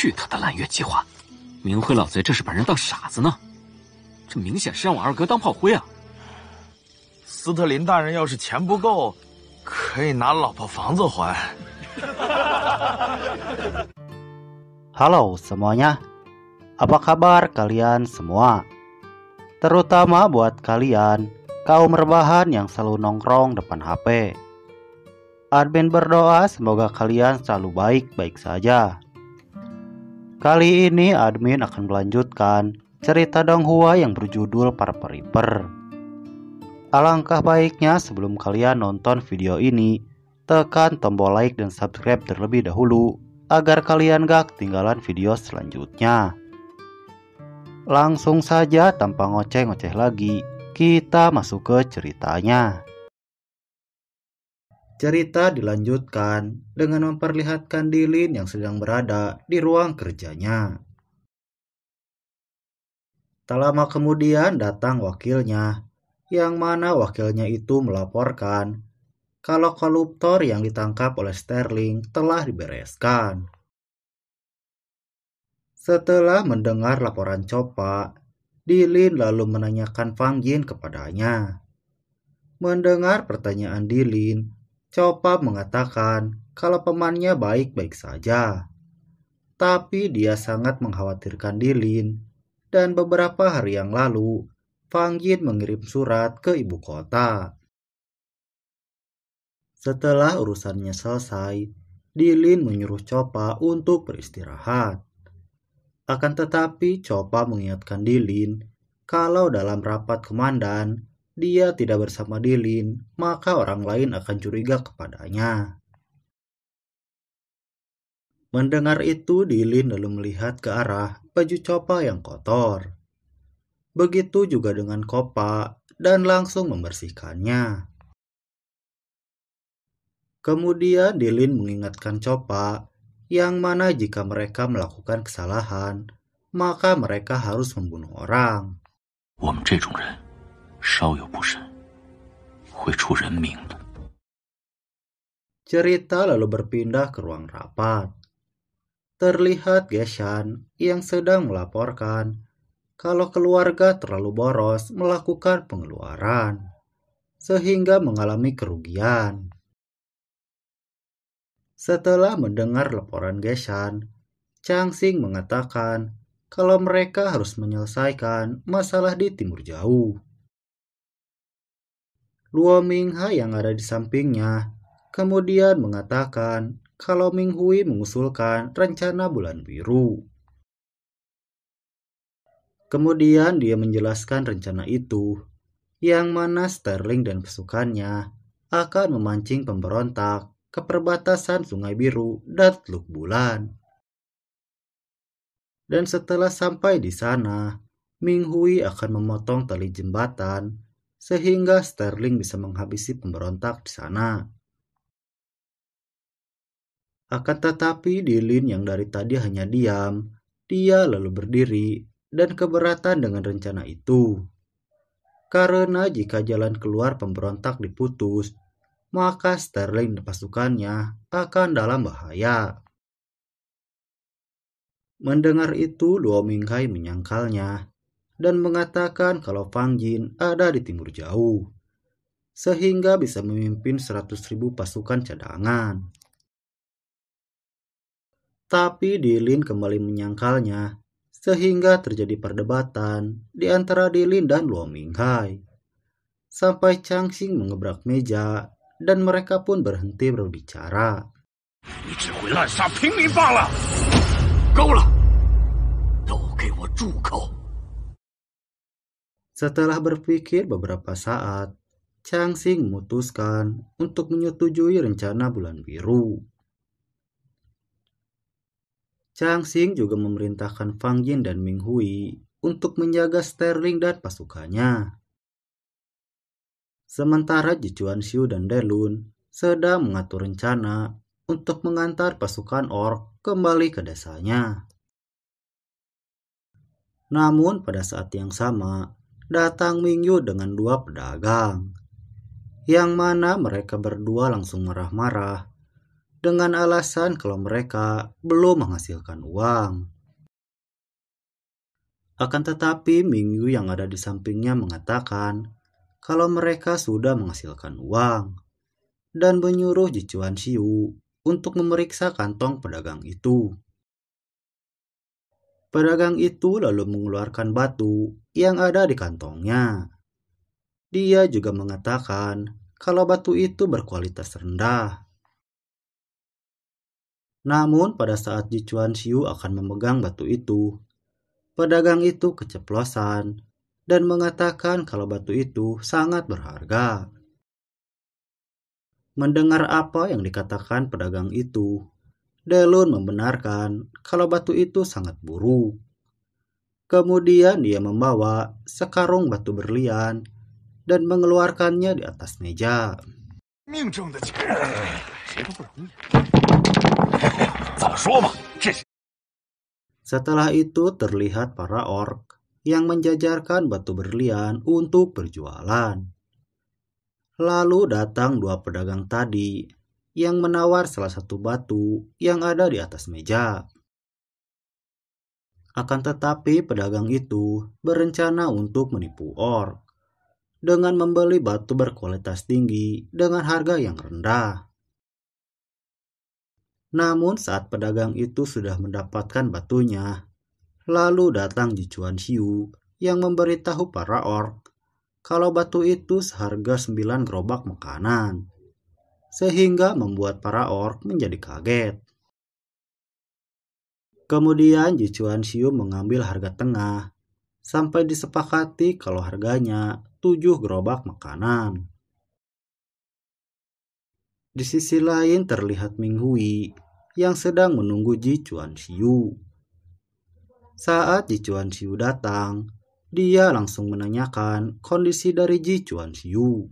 去他的揽月计划！明辉老贼这是把人当傻子呢，这明显是让我二哥当炮灰啊！斯特林大人要是钱不够，可以拿老婆房子还。Halo semuanya, apa kabar kalian semua? Terutama buat kalian, kaum rebahan yang selalu nongkrong depan HP. Admin berdoa semoga kalian selalu baik-baik saja. Kali ini admin akan melanjutkan cerita Donghua yang berjudul Purple Reaper. Alangkah baiknya sebelum kalian nonton video ini, tekan tombol like dan subscribe terlebih dahulu agar kalian gak ketinggalan video selanjutnya. Langsung saja tanpa ngoceh-ngoceh lagi, kita masuk ke ceritanya. Cerita dilanjutkan dengan memperlihatkan Dilin yang sedang berada di ruang kerjanya. Tak lama kemudian datang wakilnya, yang mana wakilnya itu melaporkan kalau koruptor yang ditangkap oleh Sterling telah dibereskan. Setelah mendengar laporan Choppa, Dilin lalu menanyakan Fang Jin kepadanya. Mendengar pertanyaan Dilin, Choppa mengatakan kalau pamannya baik-baik saja. Tapi dia sangat mengkhawatirkan Dilin, dan beberapa hari yang lalu, Fang Jin mengirim surat ke ibu kota. Setelah urusannya selesai, Dilin menyuruh Choppa untuk beristirahat. Akan tetapi Choppa mengingatkan Dilin kalau dalam rapat komandan dia tidak bersama Dilin, maka orang lain akan curiga kepadanya. Mendengar itu, Dilin lalu melihat ke arah baju Choppa yang kotor. Begitu juga dengan Choppa dan langsung membersihkannya. Kemudian Dilin mengingatkan Choppa yang mana jika mereka melakukan kesalahan, maka mereka harus membunuh orang. 我们这种人稍有不慎会出人命的。 Cerita lalu berpindah ke ruang rapat. Terlihat Geshan yang sedang melaporkan kalau keluarga terlalu boros melakukan pengeluaran, sehingga mengalami kerugian. Setelah mendengar laporan Geshan, Changsing mengatakan kalau mereka harus menyelesaikan masalah di timur jauh. Luo Mingha yang ada di sampingnya kemudian mengatakan kalau Ming Hui mengusulkan rencana bulan biru. Kemudian dia menjelaskan rencana itu, yang mana Sterling dan pasukannya akan memancing pemberontak ke perbatasan Sungai Biru dan Teluk Bulan. Dan setelah sampai di sana, Ming Hui akan memotong tali jembatan sehingga Sterling bisa menghabisi pemberontak di sana. Akan tetapi Dilin yang dari tadi hanya diam, dia lalu berdiri dan keberatan dengan rencana itu. Karena jika jalan keluar pemberontak diputus, maka Sterling dan pasukannya akan dalam bahaya. Mendengar itu, Luo Minghai menyangkalnya dan mengatakan kalau Fang Jin ada di timur jauh, sehingga bisa memimpin 100.000 pasukan cadangan. Tapi Dilin kembali menyangkalnya, sehingga terjadi perdebatan di antara Dilin dan Luo Minghai. Sampai Changsing mengebrak meja dan mereka pun berhenti berbicara. Setelah berpikir beberapa saat, Changsing memutuskan untuk menyetujui rencana bulan biru. Changsing juga memerintahkan Fang Jin dan Ming Hui untuk menjaga Sterling dan pasukannya. Sementara Ji Chuanxiu dan Delun sedang mengatur rencana untuk mengantar pasukan orc kembali ke desanya. Namun pada saat yang sama, datang Mingyu dengan 2 pedagang, yang mana mereka berdua langsung marah-marah dengan alasan kalau mereka belum menghasilkan uang. Akan tetapi Mingyu yang ada di sampingnya mengatakan kalau mereka sudah menghasilkan uang dan menyuruh Ji Chuanxiu untuk memeriksa kantong pedagang itu. Pedagang itu lalu mengeluarkan batu yang ada di kantongnya. Dia juga mengatakan kalau batu itu berkualitas rendah. Namun pada saat Ji Chuanxiu akan memegang batu itu, pedagang itu keceplosan dan mengatakan kalau batu itu sangat berharga. Mendengar apa yang dikatakan pedagang itu, Delun membenarkan kalau batu itu sangat buruk. Kemudian dia membawa sekarung batu berlian dan mengeluarkannya di atas meja. Setelah itu terlihat para orc yang menjajarkan batu berlian untuk berjualan. Lalu datang dua pedagang tadi yang menawar salah satu batu yang ada di atas meja. Akan tetapi pedagang itu berencana untuk menipu orc dengan membeli batu berkualitas tinggi dengan harga yang rendah. Namun saat pedagang itu sudah mendapatkan batunya, lalu datang Ji Chuanxiu yang memberitahu para orc kalau batu itu seharga 9 gerobak makanan, sehingga membuat para orc menjadi kaget. Kemudian Ji Chuanxiu mengambil harga tengah sampai disepakati kalau harganya 7 gerobak makanan. Di sisi lain terlihat Ming Hui yang sedang menunggu Ji Chuanxiu. Saat Ji Chuanxiu datang, dia langsung menanyakan kondisi dari Ji Chuanxiu.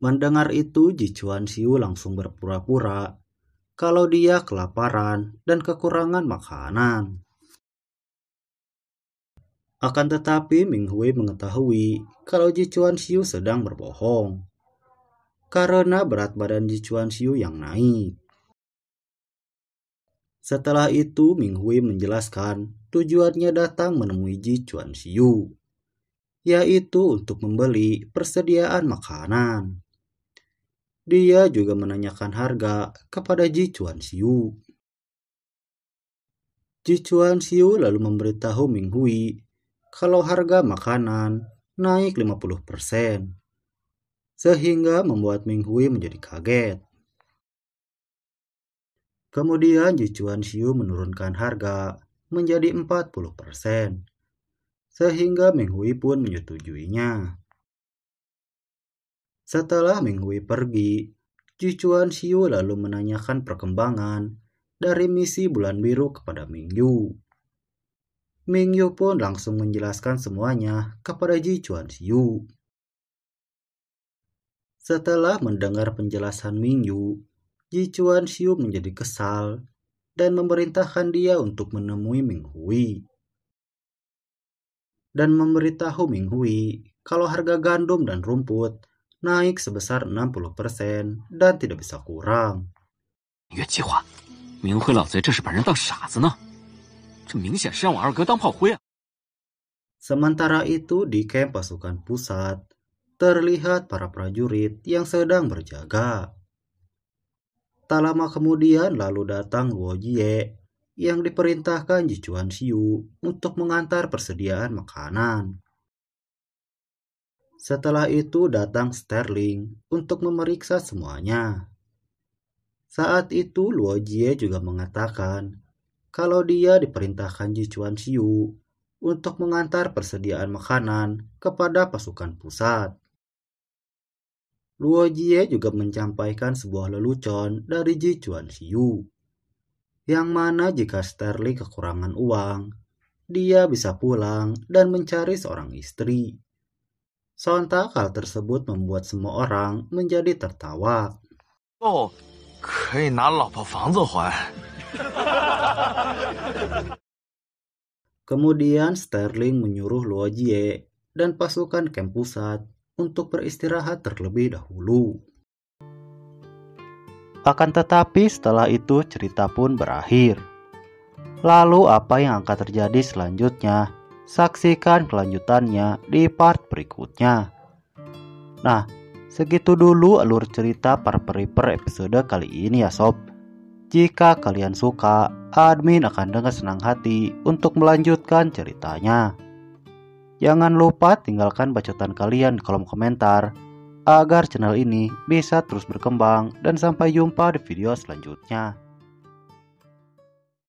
Mendengar itu, Ji Chuanxiu langsung berpura-pura kalau dia kelaparan dan kekurangan makanan. Akan tetapi Ming Hui mengetahui kalau Ji Chuanxiu sedang berbohong karena berat badan Ji Chuanxiu yang naik. Setelah itu Ming Hui menjelaskan tujuannya datang menemui Ji Chuanxiu, yaitu untuk membeli persediaan makanan. Dia juga menanyakan harga kepada Ji Chuanxiu. Ji Chuanxiu lalu memberitahu Ming Hui kalau harga makanan naik 50%. Sehingga membuat Ming Hui menjadi kaget. Kemudian Ji Chuanxiu menurunkan harga menjadi 40%, sehingga Ming Hui pun menyetujuinya. Setelah Ming Hui pergi, Ji Chuanxiu lalu menanyakan perkembangan dari misi Bulan Biru kepada Ming Yu. Ming Yu pun langsung menjelaskan semuanya kepada Ji Chuanxiu. Setelah mendengar penjelasan Ming Yu, Ji Chuanxiu menjadi kesal dan memerintahkan dia untuk menemui Ming Hui. Dan memberitahu Ming Hui kalau harga gandum dan rumput naik sebesar 60% dan tidak bisa kurang. 越计划，明辉老贼这是把人当傻子呢，这明显是让我二哥当炮灰啊！ Sementara itu di camp pasukan pusat, terlihat para prajurit yang sedang berjaga. Tak lama kemudian lalu datang Luo Jie yang diperintahkan Ji Chuanxiu untuk mengantar persediaan makanan. Setelah itu datang Sterling untuk memeriksa semuanya. Saat itu Luo Jie juga mengatakan kalau dia diperintahkan Ji Chuanxiu untuk mengantar persediaan makanan kepada pasukan pusat. Luo Jie juga menyampaikan sebuah lelucon dari Ji Chuanxiu, yang mana jika Sterling kekurangan uang, dia bisa pulang dan mencari seorang istri. Sontak hal tersebut membuat semua orang menjadi tertawa. Oh, 可以拿老婆房子还。 Kemudian Sterling menyuruh Luo Jie dan pasukan camp pusat untuk beristirahat terlebih dahulu. Akan tetapi setelah itu cerita pun berakhir. Lalu apa yang akan terjadi selanjutnya? Saksikan kelanjutannya di part berikutnya. Nah, segitu dulu alur cerita Parperiper episode kali ini ya sob. Jika kalian suka, admin akan dengan senang hati untuk melanjutkan ceritanya. Jangan lupa tinggalkan bacotan kalian di kolom komentar agar channel ini bisa terus berkembang, dan sampai jumpa di video selanjutnya.